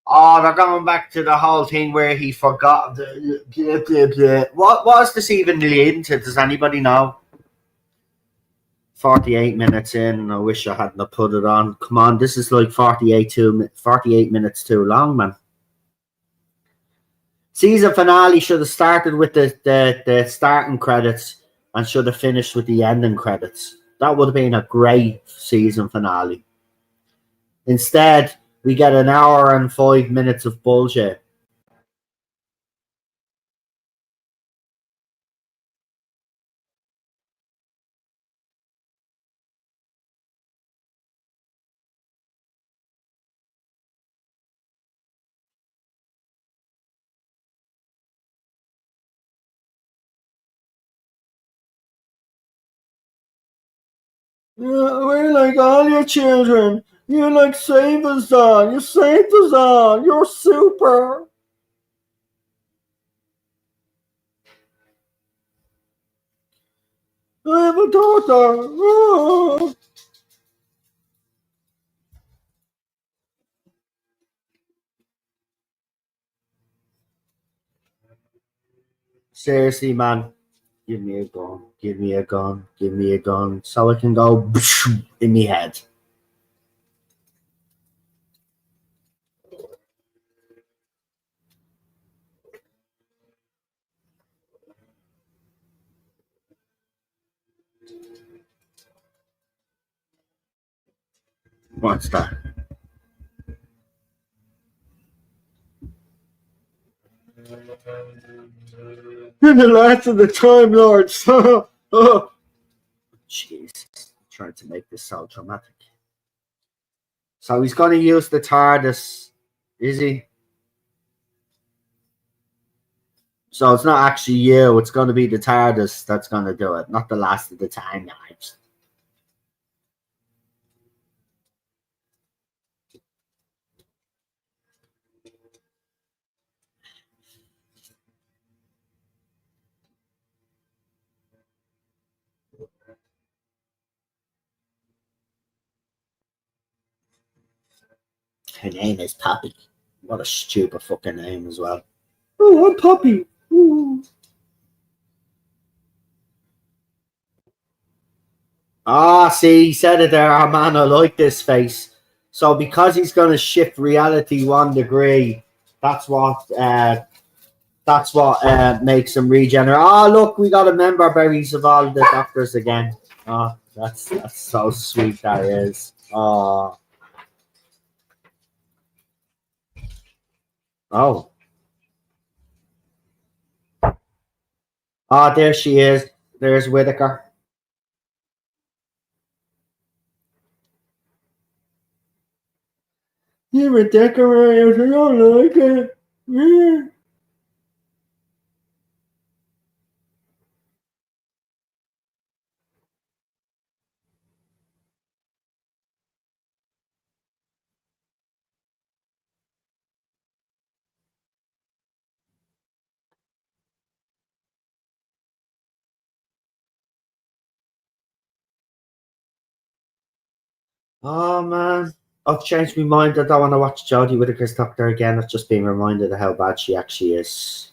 Oh, they're going back to the whole thing where he forgot. Blah, blah, blah. What was this even leading to? Does anybody know? 48 minutes in. I wish I hadn't have put it on. Come on, this is like 48 minutes too long, man. Season finale should have started with the starting credits and should have finished with the ending credits. That would have been a great season finale. Instead, we get an hour and 5 minutes of bullshit. Yeah, we're like all your children. You like save us all. You saved us all. You're super. I have a daughter. Oh. Seriously, man. Give me a gun. Give me a gun. Give me a gun. So I can go in my head. What's that? In the last of the Time Lords. Oh, jeez. Trying to make this so dramatic. So he's going to use the TARDIS, is he? So it's not actually you. It's going to be the TARDIS that's going to do it, not the last of the Time Lords. Her name is Poppy. What a stupid fucking name as well. Oh, I'm Poppy. Ooh. Ah, see, he said it there. Oh, man, I like this face. So because he's going to shift reality 1 degree, that's what makes him regenerate. Oh, look, we got a member berries of all the doctors again. Oh, that's so sweet. That is. Oh, oh, oh, there she is. There's Whitaker. You're a decorator. I don't like it. Yeah. Oh man, I've changed my mind. I don't want to watch Jodie Whittaker's Doctor again. I've just been reminded of how bad she actually is.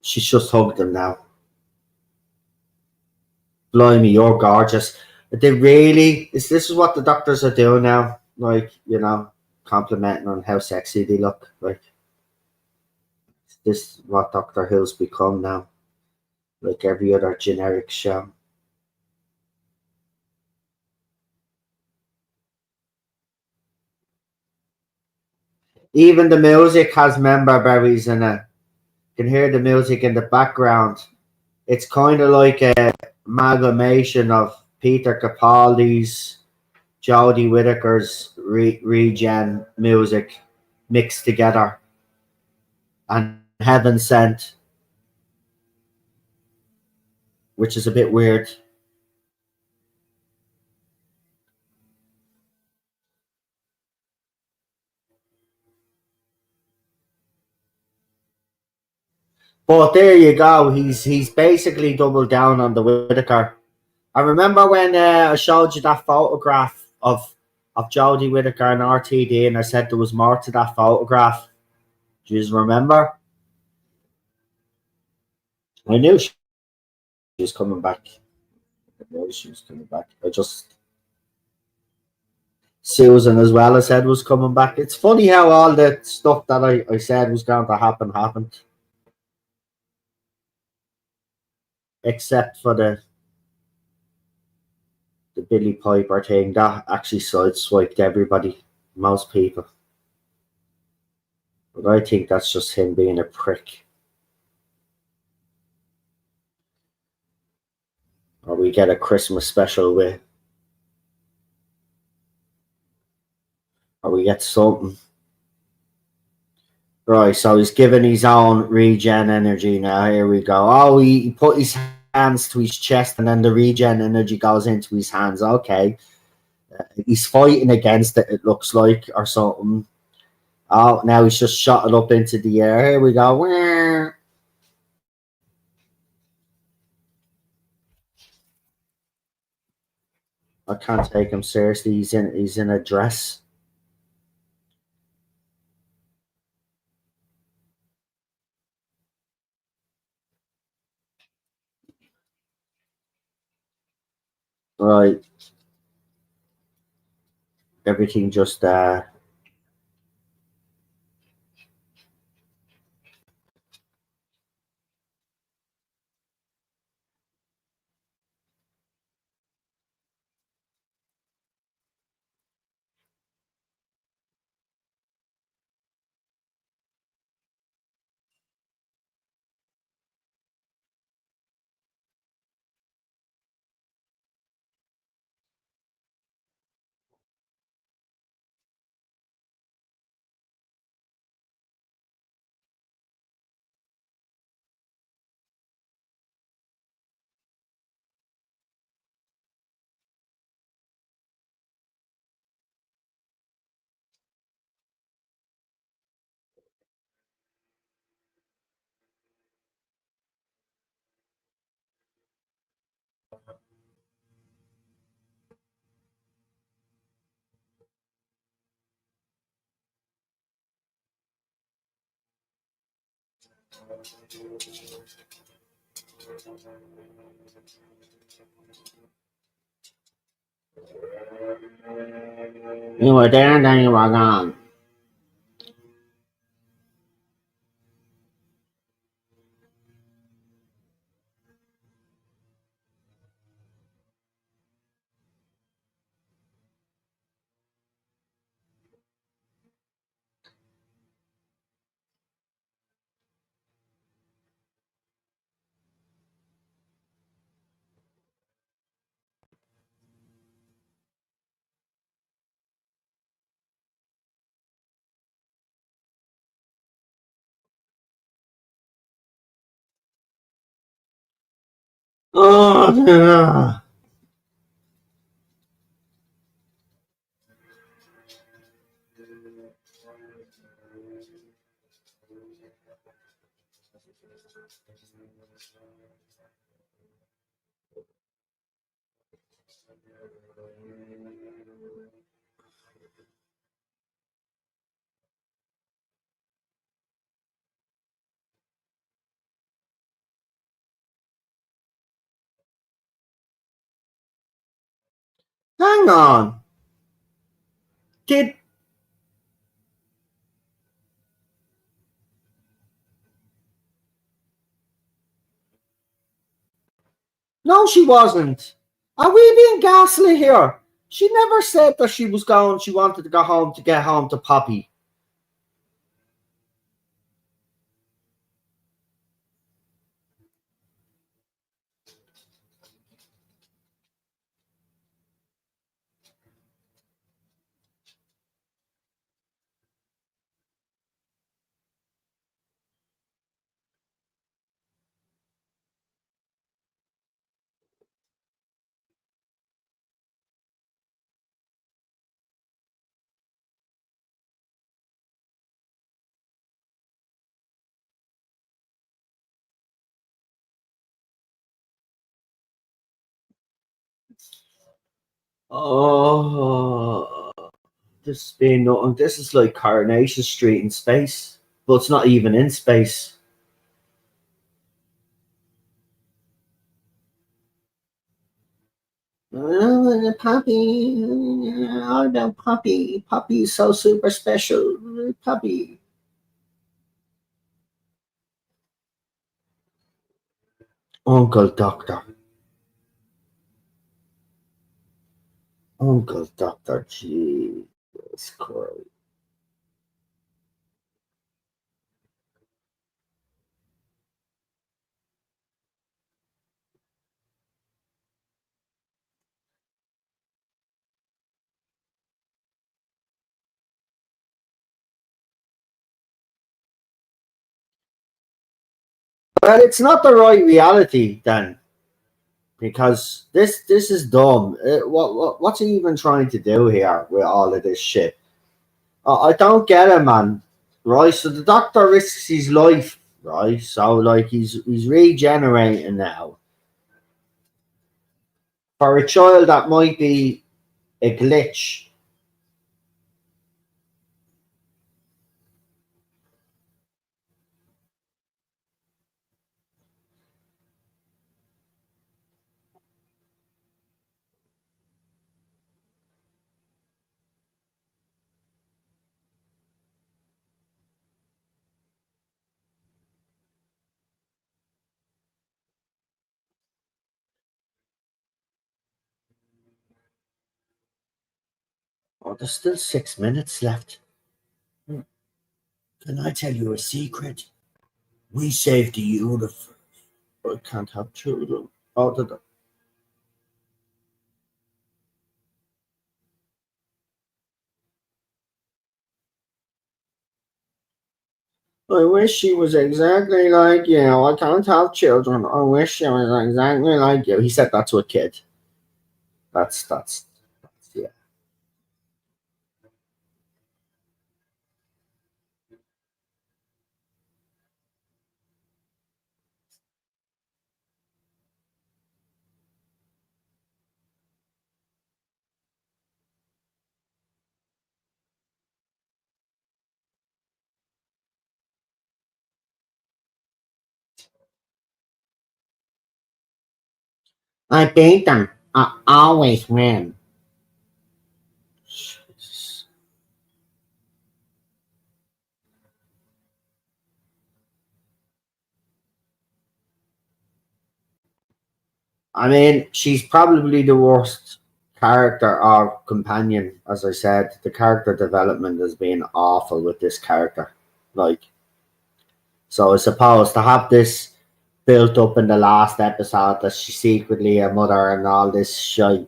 She's just hugged him now. Blimey, you're gorgeous. They really is this is what the doctors are doing now? Like, complimenting on how sexy they look. Like, this is what Doctor Who's become now. Like every other generic show. Even the music has member berries in it. You can hear the music in the background. It's kind of like a amalgamation of Peter Capaldi's, Jodie Whittaker's regen music mixed together, and Heaven Sent, which is a bit weird. But there you go. He's basically doubled down on the Whittaker. I remember when I showed you that photograph of Jodie Whittaker and RTD, and I said there was more to that photograph. Do you just remember? I knew she was coming back. I knew she was coming back. I just Susan as well, I said, was coming back. It's funny how all the stuff that I said was going to happen happened, except for the Billy Piper thing. That actually sideswiped everybody, most people. But I think that's just him being a prick. Or we get a Christmas special with, or we get something. Right, so he's giving his own regen energy now. Here we go. Oh, he put his hands to his chest, and then the regen energy goes into his hands. Okay. He's fighting against it, it looks like, or something. Oh, now he's just shot it up into the air. Here we go. I can't take him seriously. He's in a dress. Right. Everything just you were there and then you were gone. Oh, yeah. Hang on. Did No, she wasn't. Are we being ghastly here? She never said that she was going. She wanted to go home to get home to Poppy. Oh, this has been nothing. This is like Coronation Street in space, but it's not even in space. Oh, Poppy, all about Poppy. Poppy is so super special. Poppy. Uncle Doctor. Uncle Doctor. Jesus Christ. Well, it's not the right reality then, because this is dumb. What's he even trying to do here with all of this shit? I don't get it, man. Right, so the doctor risks his life, right? So like he's regenerating now. For a child, that might be a glitch. Oh, there's still 6 minutes left. Can I tell you a secret? We saved the universe. I can't have children. Oh, I wish she was exactly like you. I can't have children. I wish she was exactly like you. He said that to a kid. That's yeah. I beat them. I always win. I mean, she's probably the worst character or companion. As I said, the character development has been awful with this character. Like, so I suppose to have this built up in the last episode that she's secretly a mother and all this shit.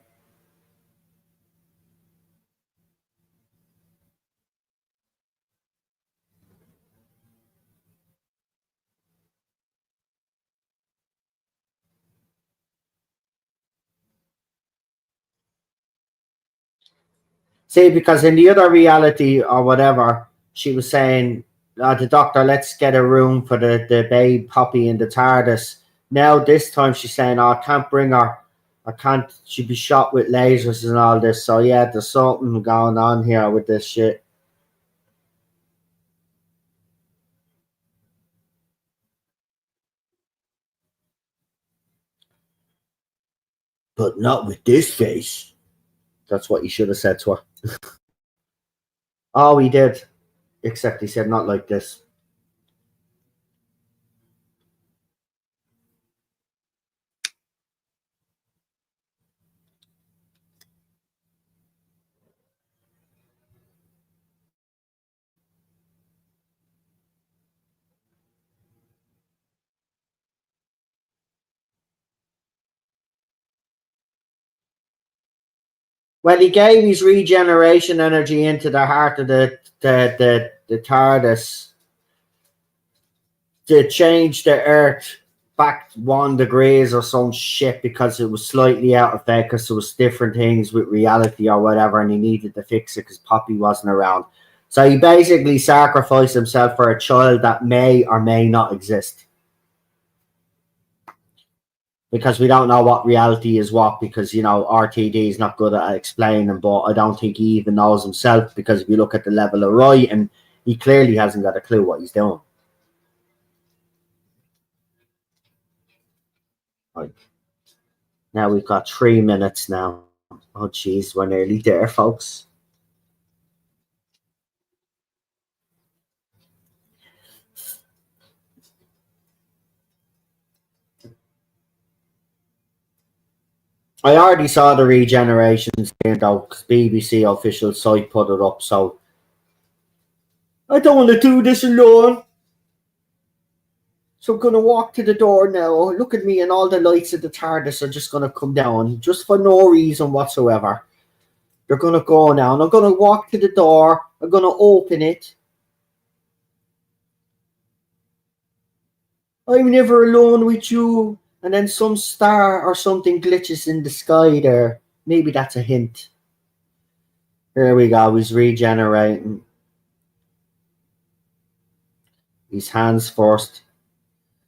See, because in the other reality or whatever, she was saying, the doctor, let's get a room for the babe puppy in the TARDIS. Now, this time she's saying, oh, I can't bring her. I can't, she'd be shot with lasers and all this. So, yeah, there's something going on here with this shit. But not with this face. That's what he should have said to her. Oh, he did. Except he said, not like this. Well, he gave his regeneration energy into the heart of the TARDIS to change the Earth back 1 degrees or some shit because it was slightly out of focus. Because there was different things with reality or whatever, and he needed to fix it because Poppy wasn't around. So he basically sacrificed himself for a child that may or may not exist. Because we don't know what reality is what, because RTD is not good at explaining, but I don't think he even knows himself, because if you look at the level of writing, he clearly hasn't got a clue what he's doing. Like, now we've got 3 minutes now. Oh jeez, we're nearly there, folks. I already saw the regeneration thing though, because BBC official site put it up, so I don't want to do this alone. So I'm going to walk to the door now. Look at me, and all the lights of the TARDIS are just going to come down, just for no reason whatsoever. They're going to go now, and I'm going to walk to the door. I'm going to open it. I'm never alone with you. And then some star or something glitches in the sky there. Maybe that's a hint. Here we go. He's regenerating. His hands first.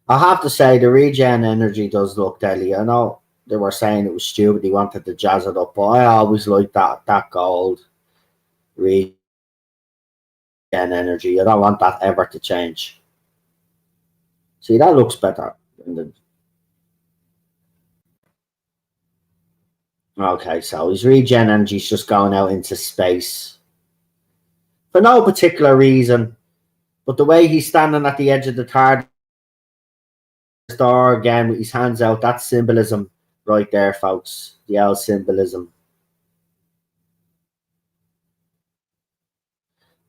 I have to say, the regen energy does look deadly. I know they were saying it was stupid. He wanted to jazz it up, but I always liked that gold regen energy. I don't want that ever to change. See, that looks better. Okay, so his regen energy is just going out into space for no particular reason, but the way he's standing at the edge of the TARDIS door again with his hands out, that's symbolism right there, folks. The old symbolism.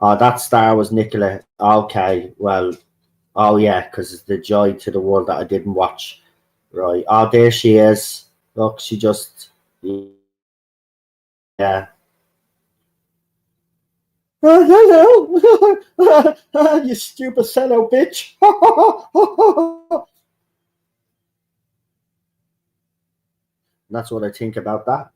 Oh, that star was Nicola. Okay, well, oh yeah, because it's the joy to the world that I didn't watch. Right. Oh, there she is. Look, she just, yeah. Oh, hello. You stupid sellout bitch. That's what I think about that.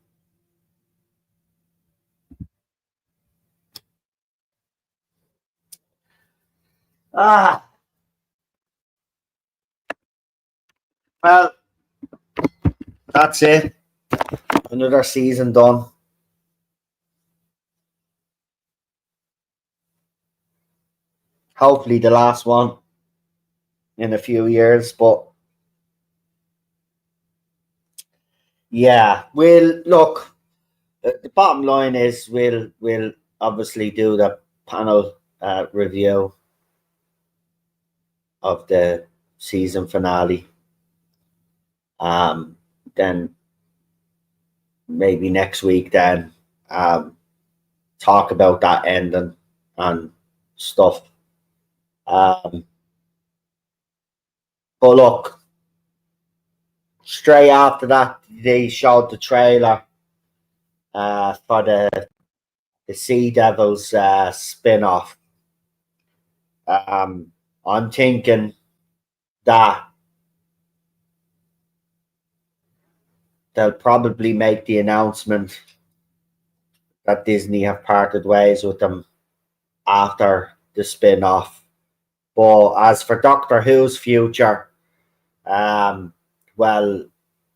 Well, that's it. Another season done. Hopefully the last one in a few years, but yeah, we'll look. The bottom line is we'll obviously do the panel review of the season finale. Then maybe next week, then talk about that ending and stuff. But look, straight after that, they showed the trailer for the Sea Devils spin-off. I'm thinking that they'll probably make the announcement that Disney have parted ways with them after the spin-off. But as for Doctor Who's future, well,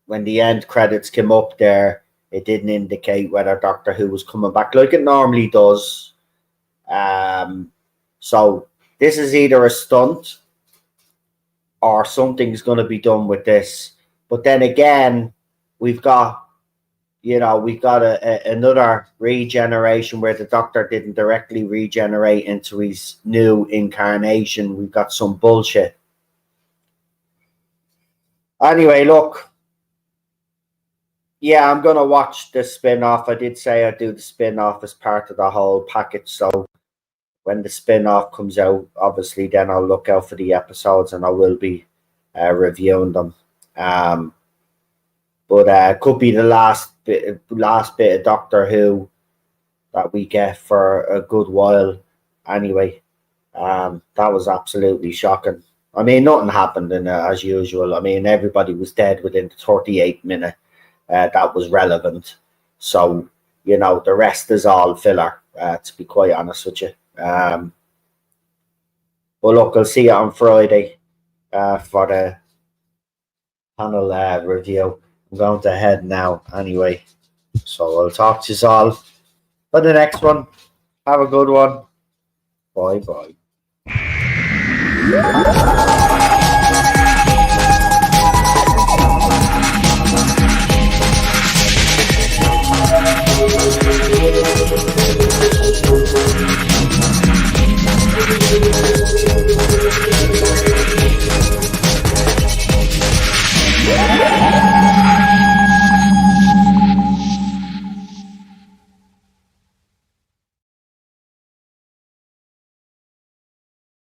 when the end credits came up there, it didn't indicate whether Doctor Who was coming back like it normally does. So this is either a stunt or something's going to be done with this. But then again, we've got another regeneration where the Doctor didn't directly regenerate into his new incarnation. We've got some bullshit. Anyway, look. Yeah, I'm going to watch the spin-off. I did say I'd do the spin-off as part of the whole package. So when the spin-off comes out, obviously, then I'll look out for the episodes and I will be reviewing them. But it could be the last bit of Doctor Who that we get for a good while. Anyway, that was absolutely shocking. I mean, nothing happened as usual. I mean, everybody was dead within the 38 minute that was relevant. So, the rest is all filler, to be quite honest with you. But look, I'll see you on Friday for the panel review. I'm going to head now anyway. So I'll talk to you all for the next one. Have a good one. Bye-bye.